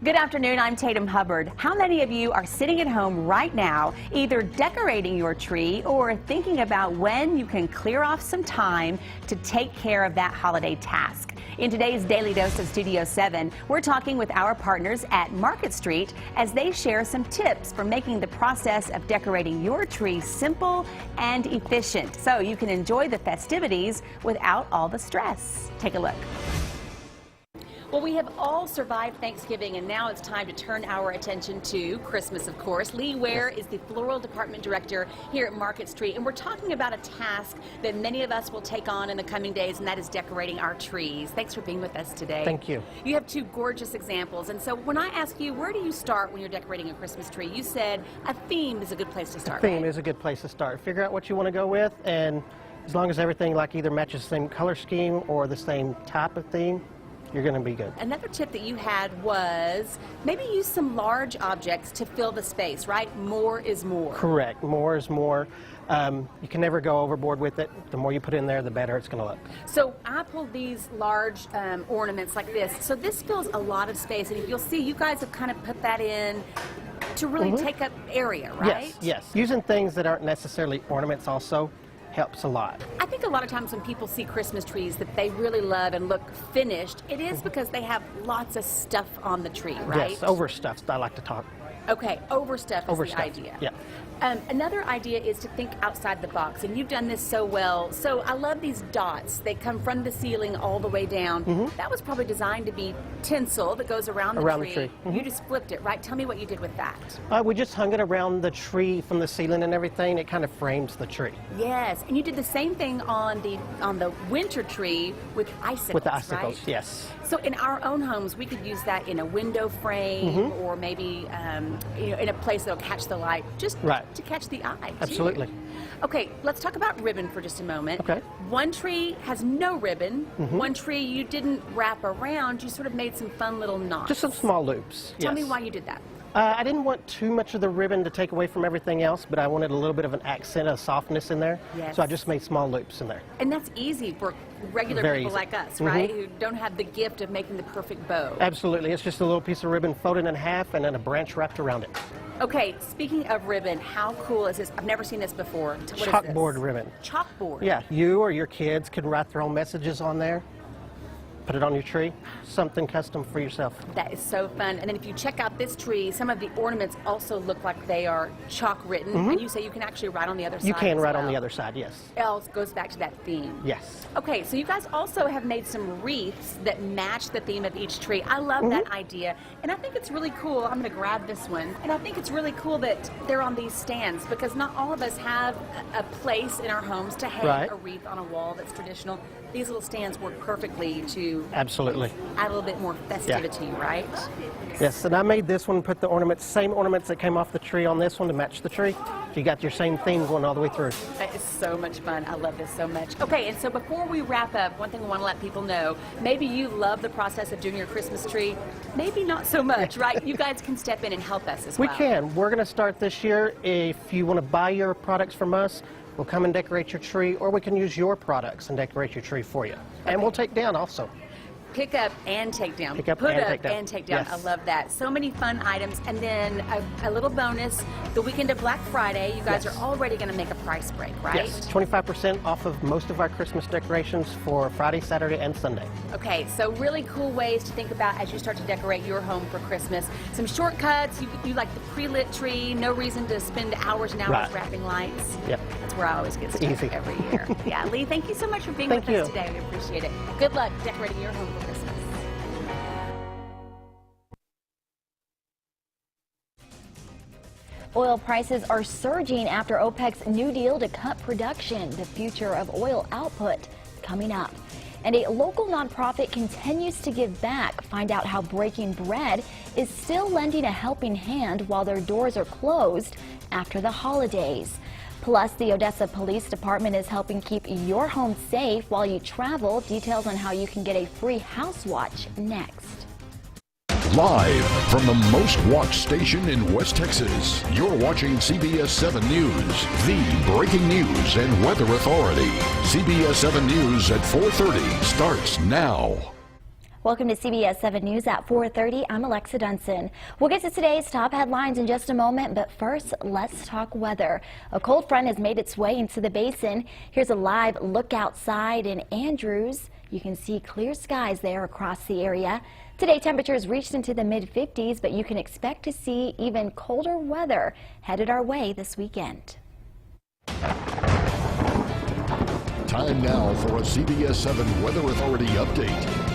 Good afternoon, I'm Tatum Hubbard. How many of you are sitting at home right now, either decorating your tree or thinking about when you can clear off some time to take care of that holiday task? In today's Daily Dose of Studio 7, we're talking with our partners at Market Street as they share some tips for making the process of decorating your tree simple and efficient so you can enjoy the festivities without all the stress. Take a look. Well, we have all survived Thanksgiving, and now it's time to turn our attention to Christmas, of course. Lee Ware is the Floral Department Director here at Market Street, and we're talking about a task that many of us will take on in the coming days, and that is decorating our trees. Thanks for being with us today. Thank you. You have two gorgeous examples, and so when I ask you, where do you start when you're decorating a Christmas tree? You said a theme is a good place to start, A theme right? is a good place to start. Figure out what you want to go with, and as long as everything like either matches the same color scheme or the same type of theme, you're going to be good. Another tip that you had was maybe use some large objects to fill the space, right? More is more. Correct. More is more. You can never go overboard with it. The more you put in there, the better it's going to look. So I pulled these large ornaments like this. So this fills a lot of space, and if you'll see, you guys have kind of put that in to really take up area, right? Yes, yes. Using things that aren't necessarily ornaments also helps a lot. I think a lot of times when people see Christmas trees that they really love and look finished, it is because they have lots of stuff on the tree, right? Yes, overstuffed, I like to talk. Okay, overstuff is the idea. Yeah. Another idea is to think outside the box, and you've done this so well. So I love these dots. They come from the ceiling all the way down. That was probably designed to be tinsel that goes around the tree. You just flipped it, right? Tell me what you did with that. We just hung it around the tree from the ceiling and everything. It kind of frames the tree. Yes, and you did the same thing on the winter tree with icicles. With the icicles, right? yes. So in our own homes, we could use that in a window frame or maybe in a place that'll catch the light, just to catch the eye. Absolutely. Okay, let's talk about ribbon for just a moment. Okay. One tree has no ribbon. One tree you didn't wrap around. You sort of made some fun little knots. Just some small loops. Tell me why you did that. I didn't want too much of the ribbon to take away from everything else, but I wanted a little bit of an accent, a softness in there. Yes. So I just made small loops in there. And that's easy for regular Very people easy. like us, right? Who don't have the gift of making the perfect bow. Absolutely. It's just a little piece of ribbon folded in half and then a branch wrapped around it. Okay, speaking of ribbon, how cool is this? I've never seen this before. What is this? Chalkboard ribbon. Chalkboard? Yeah, you or your kids can write their own messages on there. Put it on your tree, something custom for yourself. That is so fun. And then if you check out this tree, some of the ornaments also look like they are chalk written. And you say you can actually write on the other side. You can write well. on the other side, yes. It all goes back to that theme. Yes. Okay, so you guys also have made some wreaths that match the theme of each tree. I love that idea. And I think it's really cool. I'm going to grab this one. And I think it's really cool that they're on these stands because not all of us have a place in our homes to hang a wreath on a wall that's traditional. These little stands work perfectly to absolutely add a little bit more festivity, right? Yes, and I made this one, put the ornaments, same ornaments that came off the tree on this one to match the tree. So you got your same theme going all the way through. That is so much fun. I love this so much. Okay, and so before we wrap up, one thing we want to let people know, maybe you love the process of doing your Christmas tree, maybe not so much, right? You guys can step in and help us as well. We can. We're going to start this year. If you want to buy your products from us, we'll come and decorate your tree, or we can use your products and decorate your tree for you. And we'll take down also. Pick up and take down. Pick up Put and up take down. and take down. Yes. I love that. So many fun items. And then a little bonus, the weekend of Black Friday, you guys are already going to make a price break, right? Yes, 25% off of most of our Christmas decorations for Friday, Saturday, and Sunday. Okay, so really cool ways to think about as you start to decorate your home for Christmas. Some shortcuts. You like the pre-lit tree. No reason to spend hours and hours wrapping lights. Yep. That's where I always get stuck every year. Yeah, Lee, thank you so much for being with us today. We appreciate it. Good luck decorating your home for Christmas. Oil prices are surging after OPEC's new deal to cut production. The future of oil output coming up. And a local nonprofit continues to give back. Find out how Breaking Bread is still lending a helping hand while their doors are closed after the holidays. Plus, the Odessa Police Department is helping keep your home safe while you travel. Details on how you can get a free house watch next. Live from the most watched station in West Texas, you're watching CBS 7 News, the breaking news and weather authority. CBS 7 News at 4:30 starts now. Welcome to CBS 7 News at 4:30. I'm Alexa Dunson. We'll get to today's top headlines in just a moment, but first, let's talk weather. A cold front has made its way into the basin. Here's a live look outside in Andrews. You can see clear skies there across the area. Today, temperatures reached into the mid-50s, but you can expect to see even colder weather headed our way this weekend. Time now for a CBS 7 Weather Authority update.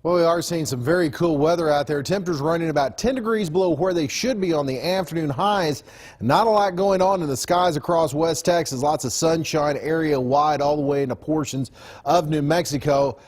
Well, we are seeing some very cool weather out there. Temperatures running about 10 degrees below where they should be on the afternoon highs. Not a lot going on in the skies across West Texas. Lots of sunshine area wide all the way into portions of New Mexico.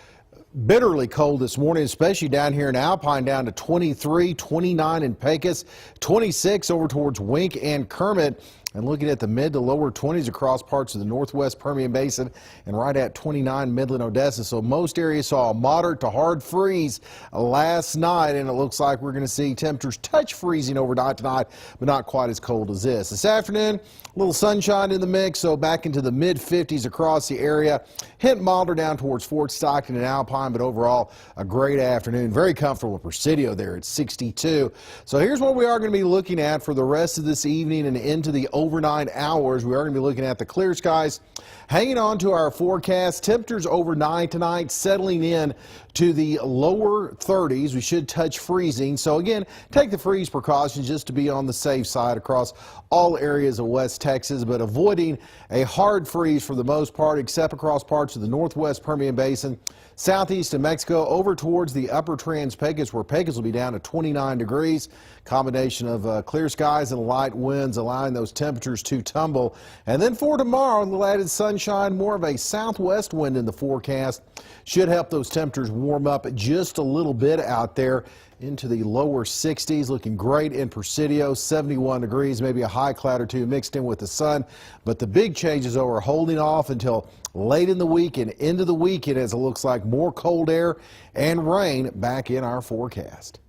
Bitterly cold this morning, especially down here in Alpine, down to 23, 29 in Pecos, 26 over towards Wink and Kermit. And looking at the mid to lower 20s across parts of the northwest Permian Basin and right at 29 Midland, Odessa. So most areas saw a moderate to hard freeze last night, and it looks like we're going to see temperatures touch freezing overnight tonight, but not quite as cold as this. This afternoon, a little sunshine in the mix, so back into the mid-50s across the area. Hint milder down towards Fort Stockton and Alpine, but overall a great afternoon. Very comfortable with Presidio there at 62. So here's what we are going to be looking at for the rest of this evening and into the overnight hours. We are going to be looking at the clear skies. Hanging on to our forecast, temperatures overnight tonight settling in to the lower 30s. We should touch freezing. So again, take the freeze precautions just to be on the safe side across all areas of West Texas, but avoiding a hard freeze for the most part, except across parts of the northwest Permian Basin, southeast of Mexico, over towards the upper Trans-Pecos, where Pecos will be down to 29 degrees. Combination of clear skies and light winds allowing those temperatures to tumble. And then for tomorrow, a little added sunshine, more of a southwest wind in the forecast. Should help those temperatures warm up just a little bit out there into the lower 60s. Looking great in Presidio, 71 degrees, maybe a high cloud or two mixed in with the sun. But the big changes are holding off until late in the week and into the weekend, as it looks like more cold air and rain back in our forecast.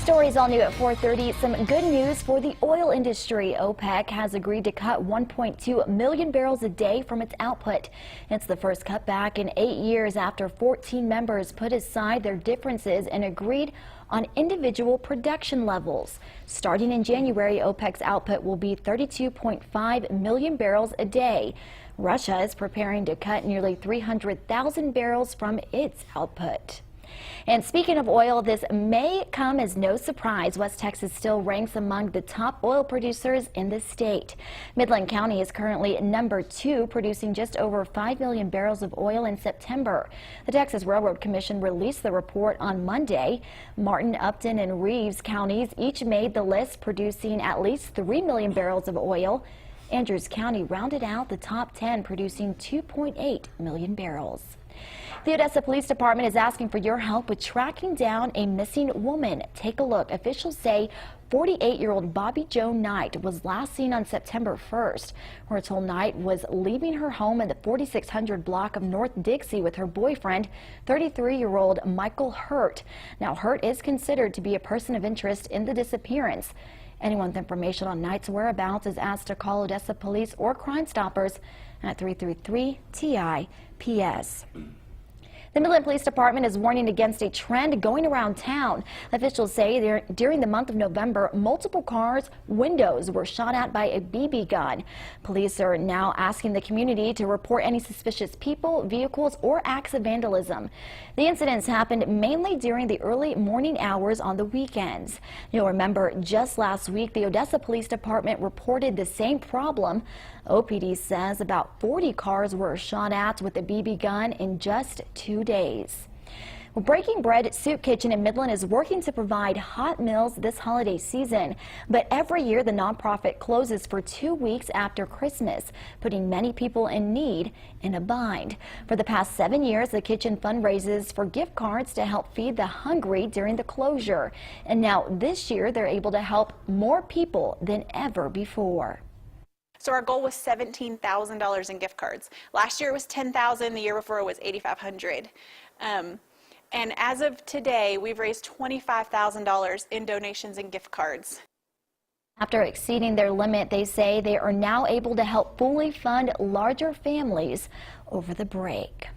Stories all new at 4:30. Some good news for the oil industry. OPEC has agreed to cut 1.2 million barrels a day from its output. It's the first cutback in 8 years after 14 members put aside their differences and agreed on individual production levels. Starting in January, OPEC's output will be 32.5 million barrels a day. Russia is preparing to cut nearly 300,000 barrels from its output. And speaking of oil, this may come as no surprise. West Texas still ranks among the top oil producers in the state. Midland County is currently number 2, producing just over 5 million barrels of oil in September. The Texas Railroad Commission released the report on Monday. Martin, Upton, and Reeves counties each made the list, producing at least 3 million barrels of oil. Andrews County rounded out the top 10, producing 2.8 million barrels. The Odessa Police Department is asking for your help with tracking down a missing woman. Take a look. Officials say 48-year-old Bobby Jo Knight was last seen on September 1st. We're told Knight was leaving her home in the 4600 block of North Dixie with her boyfriend, 33-year-old Michael Hurt. Now, Hurt is considered to be a person of interest in the disappearance. Anyone with information on Knight's whereabouts is asked to call Odessa Police or Crime Stoppers at 333-TIPS. The Midland Police Department is warning against a trend going around town. Officials say during the month of November, multiple cars' windows were shot at by a BB gun. Police are now asking the community to report any suspicious people, vehicles, or acts of vandalism. The incidents happened mainly during the early morning hours on the weekends. You'll remember just last week, the Odessa Police Department reported the same problem. OPD says about 40 cars were shot at with a BB gun in just 2 days. Well, Breaking Bread Soup Kitchen in Midland is working to provide hot meals this holiday season. But every year, the nonprofit closes for 2 weeks after Christmas, putting many people in need in a bind. For the past 7 years, the kitchen fundraises for gift cards to help feed the hungry during the closure. And now this year, they're able to help more people than ever before. So our goal was $17,000 in gift cards. Last year it was $10,000. The year before it was $8,500. And as of today, we've raised $25,000 in donations and gift cards. After exceeding their limit, they say they are now able to help fully fund larger families over the break.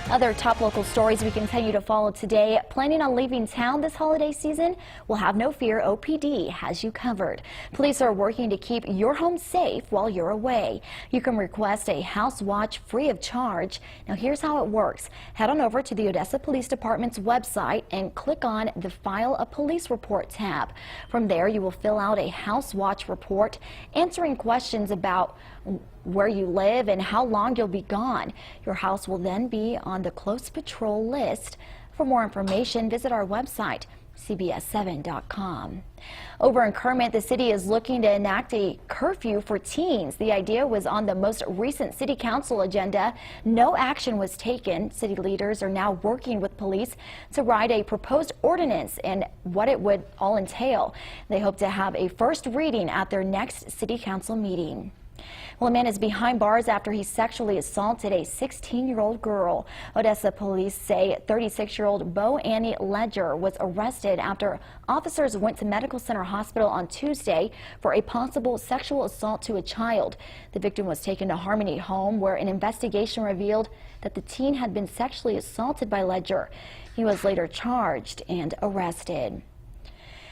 Other top local stories we continue to follow today. Planning on leaving town this holiday season? Well, have no fear, OPD has you covered. Police are working to keep your home safe while you're away. You can request a house watch free of charge. Now here's how it works. Head on over to the Odessa Police Department's website and click on the File a Police Report tab. From there, you will fill out a house watch report answering questions about where you live and how long you'll be gone. Your house will then be on the close patrol list. For more information, visit our website, CBS7.com. Over in Kermit, the city is looking to enact a curfew for teens. The idea was on the most recent city council agenda. No action was taken. City leaders are now working with police to write a proposed ordinance and what it would all entail. They hope to have a first reading at their next city council meeting. Well, a man is behind bars after he sexually assaulted a 16-year-old girl. Odessa police say 36-year-old Bo Annie Ledger was arrested after officers went to Medical Center Hospital on Tuesday for a possible sexual assault to a child. The victim was taken to Harmony Home, where an investigation revealed that the teen had been sexually assaulted by Ledger. He was later charged and arrested.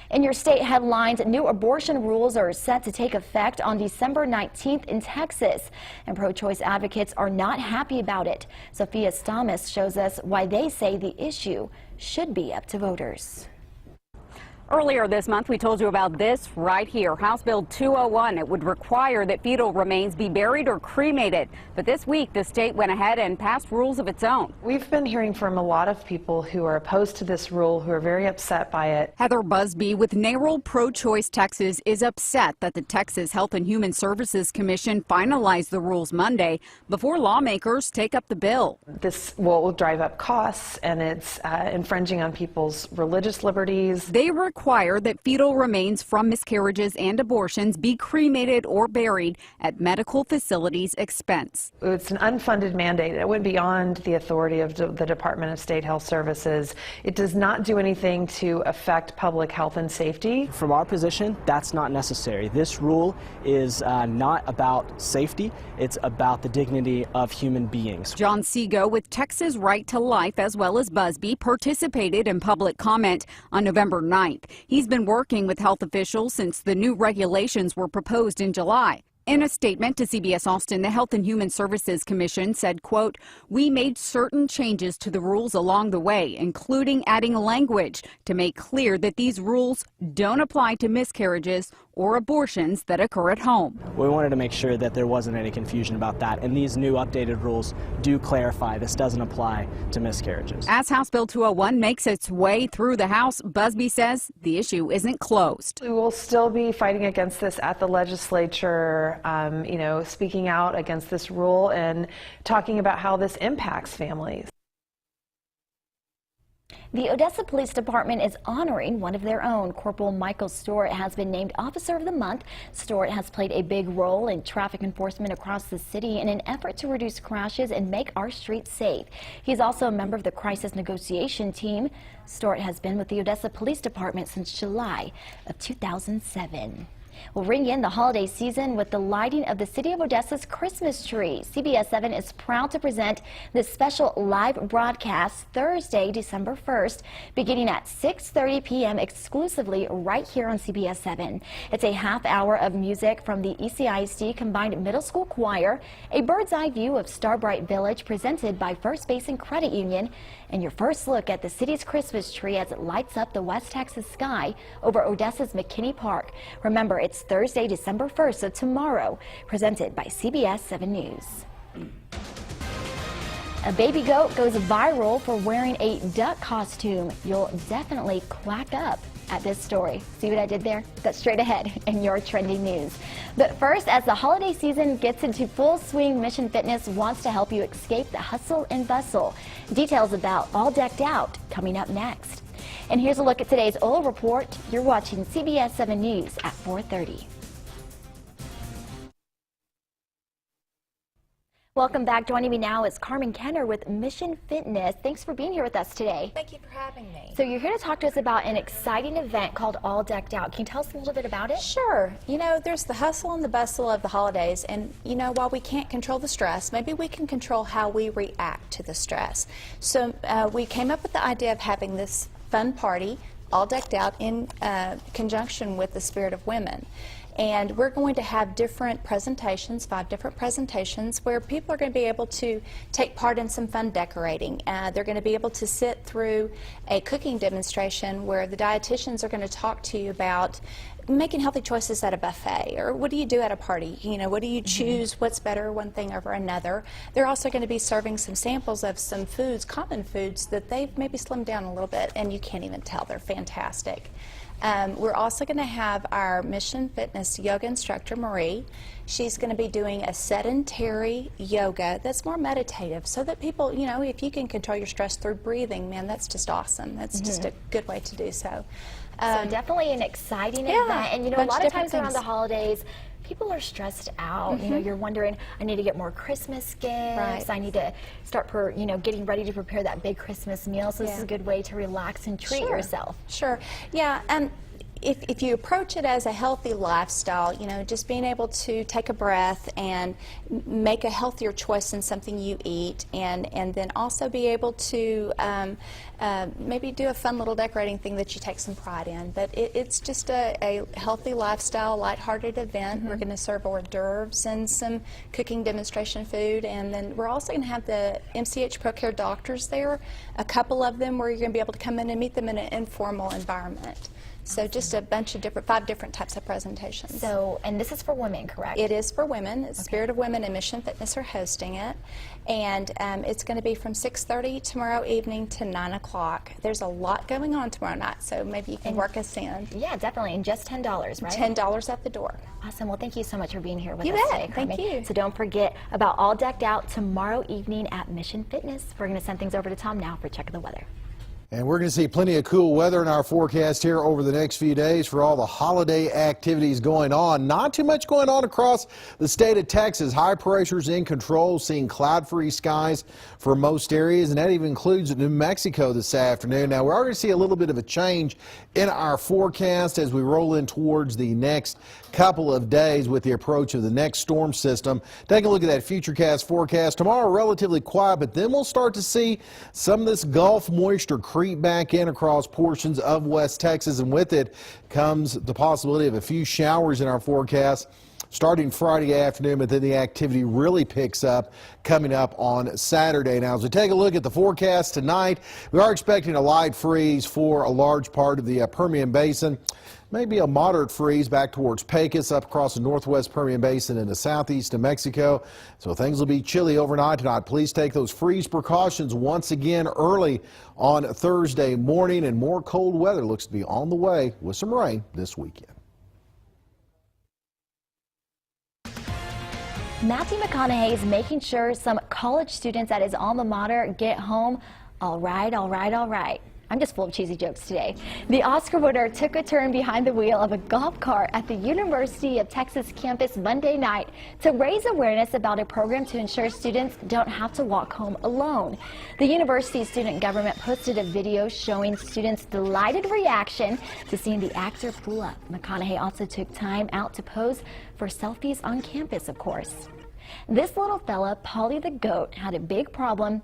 In your state headlines, new abortion rules are set to take effect on December 19th in Texas, and pro-choice advocates are not happy about it. Sophia Stamas shows us why they say the issue should be up to voters. Earlier this month, we told you about this right here. House Bill 201. It would require that fetal remains be buried or cremated. But this week, the state went ahead and passed rules of its own. We've been hearing from a lot of people who are opposed to this rule, who are very upset by it. Heather Busby with NARAL Pro-Choice Texas is upset that the Texas Health and Human Services Commission finalized the rules Monday before lawmakers take up the bill. This will drive up costs, and it's infringing on people's religious liberties. They require that fetal remains from miscarriages and abortions be cremated or buried at medical facilities' expense. It's an unfunded mandate. It went beyond the authority of the Department of State Health Services. It does not do anything to affect public health and safety. From our position, that's not necessary. This rule is not about safety. It's about the dignity of human beings. John Seago with Texas Right to Life, as well as Busby, participated in public comment on November 9th. He's been working with health officials since the new regulations were proposed in July. In a statement to CBS Austin, the Health and Human Services Commission said, quote, "We made certain changes to the rules along the way, including adding language to make clear that these rules don't apply to miscarriages or abortions that occur at home." We wanted to make sure that there wasn't any confusion about that, and these new updated rules do clarify this doesn't apply to miscarriages. As House Bill 201 makes its way through the House, Busby says the issue isn't closed. We will still be fighting against this at the legislature, speaking out against this rule and talking about how this impacts families. The Odessa Police Department is honoring one of their own. Corporal Michael Stewart has been named Officer of the Month. Stewart has played a big role in traffic enforcement across the city in an effort to reduce crashes and make our streets safe. He's also a member of the crisis negotiation team. Stewart has been with the Odessa Police Department since July of 2007. We'll ring in the holiday season with the lighting of the City of Odessa's Christmas tree. CBS 7 is proud to present this special live broadcast Thursday, December 1st, beginning at 6:30 p.m. exclusively right here on CBS 7. It's a half hour of music from the ECISD Combined Middle School Choir, a bird's eye view of Starbright Village presented by First Basin Credit Union, and your first look at the city's Christmas tree as it lights up the West Texas sky over Odessa's McKinney Park. Remember, it's Thursday, December 1st, so tomorrow, presented by CBS 7 News. A baby goat goes viral for wearing a duck costume. You'll definitely quack up at this story. See what I did there? That's straight ahead in your trending news. But first, as the holiday season gets into full swing, Mission Fitness wants to help you escape the hustle and bustle. Details about All Decked Out coming up next. And here's a look at today's oil report. You're watching CBS 7 News at 4:30. Welcome back. Joining me now is Carmen Kenner with Mission Fitness. Thanks for being here with us today. Thank you for having me. So you're here to talk to us about an exciting event called All Decked Out. Can you tell us a little bit about it? Sure. You know, there's the hustle and the bustle of the holidays, and you know, while we can't control the stress, maybe we can control how we react to the stress. So we came up with the idea of having this fun party, All Decked Out, in conjunction with the Spirit of Women. And we're going to have different presentations, 5 different presentations, where people are going to be able to take part in some fun decorating. They're going to be able to sit through a cooking demonstration where the dietitians are going to talk to you about making healthy choices at a buffet, or what do you do at a party? You know, what do you choose? What's better, one thing over another? They're also going to be serving some samples of some foods, common foods, that they've maybe slimmed down a little bit, and you can't even tell. They're fantastic. We're also going to have our Mission Fitness yoga instructor, Marie. She's going to be doing a sedentary yoga that's more meditative, so that people, you know, if you can control your stress through breathing, man, that's just awesome. That's just a good way to do so. So definitely an exciting event. And you know, a lot of times around the holidays, people are stressed out. You know, you're wondering, I need to get more Christmas gifts. I need to start, getting ready to prepare that big Christmas meal. So this is a good way to relax and treat yourself. Sure. Yeah. If you approach it as a healthy lifestyle, you know, just being able to take a breath and make a healthier choice in something you eat, and then also be able to maybe do a fun little decorating thing that you take some pride in. But it's just a healthy lifestyle, lighthearted event. We're going to serve hors d'oeuvres and some cooking demonstration food, and then we're also going to have the MCH ProCare doctors there, a couple of them, where you're going to be able to come in and meet them in an informal environment. So just a bunch of 5 different types of presentations. So, and this is for women, correct? It is for women. It's Spirit of Women and Mission Fitness are hosting it. And it's going to be from 6:30 tomorrow evening to 9 o'clock. There's a lot going on tomorrow night, so maybe you can work us in. Yeah, definitely. And just $10, right? $10 at the door. Awesome. Well, thank you so much for being here with us today, Carmen. Thank you. So don't forget about All Decked Out tomorrow evening at Mission Fitness. We're going to send things over to Tom now for Check of the Weather. And we're going to see plenty of cool weather in our forecast here over the next few days for all the holiday activities going on. Not too much going on across the state of Texas. High pressure's in control, seeing cloud-free skies for most areas, and that even includes New Mexico this afternoon. Now, we're already see a little bit of a change in our forecast as we roll in towards the next couple of days with the approach of the next storm system. Take a look at that Futurecast forecast. Tomorrow, relatively quiet, but then we'll start to see some of this Gulf moisture creep back in across portions of West Texas, and with it comes the possibility of a few showers in our forecast starting Friday afternoon, but then the activity really picks up coming up on Saturday. Now, as we take a look at the forecast tonight, we are expecting a light freeze for a large part of the Permian Basin. Maybe a moderate freeze back towards Pecos, up across the northwest Permian Basin into southeast New Mexico. So things will be chilly overnight tonight. Please take those freeze precautions once again early on Thursday morning, and more cold weather looks to be on the way with some rain this weekend. Matthew McConaughey is making sure some college students at his alma mater get home all right, all right, all right. I'm just full of cheesy jokes today. The Oscar winner took a turn behind the wheel of a golf cart at the University of Texas campus Monday night to raise awareness about a program to ensure students don't have to walk home alone. The university's student government posted a video showing students' delighted reaction to seeing the actor pull up. McConaughey also took time out to pose for selfies on campus, of course. This little fella, Polly the goat, had a big problem.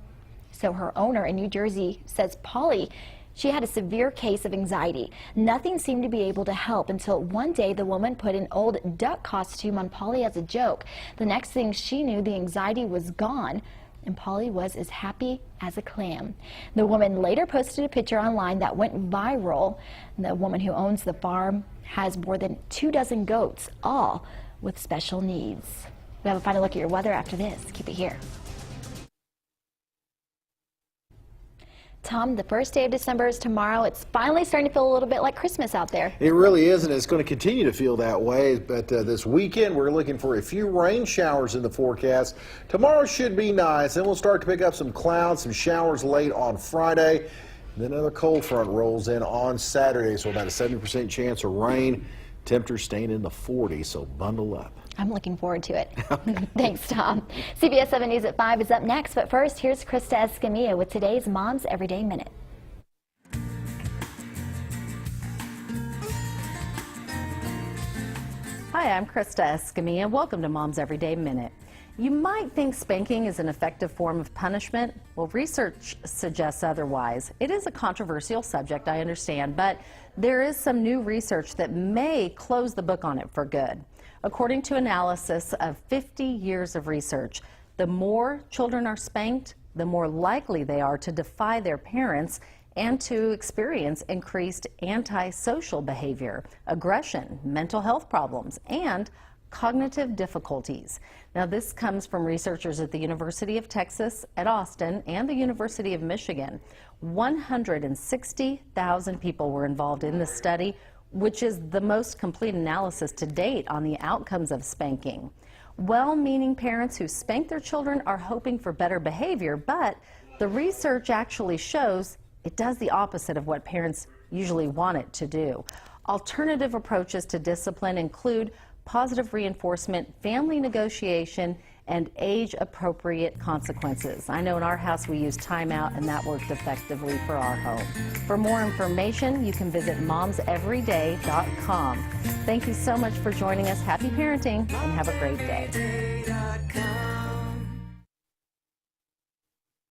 So her owner in New Jersey says Polly, she had a severe case of anxiety. Nothing seemed to be able to help until one day the woman put an old duck costume on Polly as a joke. The next thing she knew, the anxiety was gone, and Polly was as happy as a clam. The woman later posted a picture online that went viral. The woman who owns the farm has more than 24 goats, all with special needs. We have a final look at your weather after this. Keep it here. Tom, the first day of December is tomorrow. It's finally starting to feel a little bit like Christmas out there. It really is, and it's going to continue to feel that way. But this weekend, we're looking for a few rain showers in the forecast. Tomorrow should be nice. Then we'll start to pick up some clouds, some showers late on Friday. And then another cold front rolls in on Saturday, so about a 70% chance of rain. Temperatures staying in the 40s, so bundle up. I'm looking forward to it. Thanks, Tom. CBS 7 News at 5 is up next, but first, here's Krista Escamilla with today's Mom's Everyday Minute. Hi, I'm Krista Escamilla. Welcome to Mom's Everyday Minute. You might think spanking is an effective form of punishment. Well, research suggests otherwise. It is a controversial subject, I understand, but there is some new research that may close the book on it for good. According to analysis of 50 years of research, the more children are spanked, the more likely they are to defy their parents and to experience increased antisocial behavior, aggression, mental health problems, and cognitive difficulties. Now, this comes from researchers at the University of Texas at Austin and the University of Michigan. 160,000 people were involved in this study, which is the most complete analysis to date on the outcomes of spanking. Well-meaning parents who spank their children are hoping for better behavior, but the research actually shows it does the opposite of what parents usually want it to do. Alternative approaches to discipline include positive reinforcement, family negotiation, and age-appropriate consequences. I know in our house we use timeout, and that worked effectively for our home. For more information, you can visit momseveryday.com. Thank you so much for joining us. Happy parenting, and have a great day.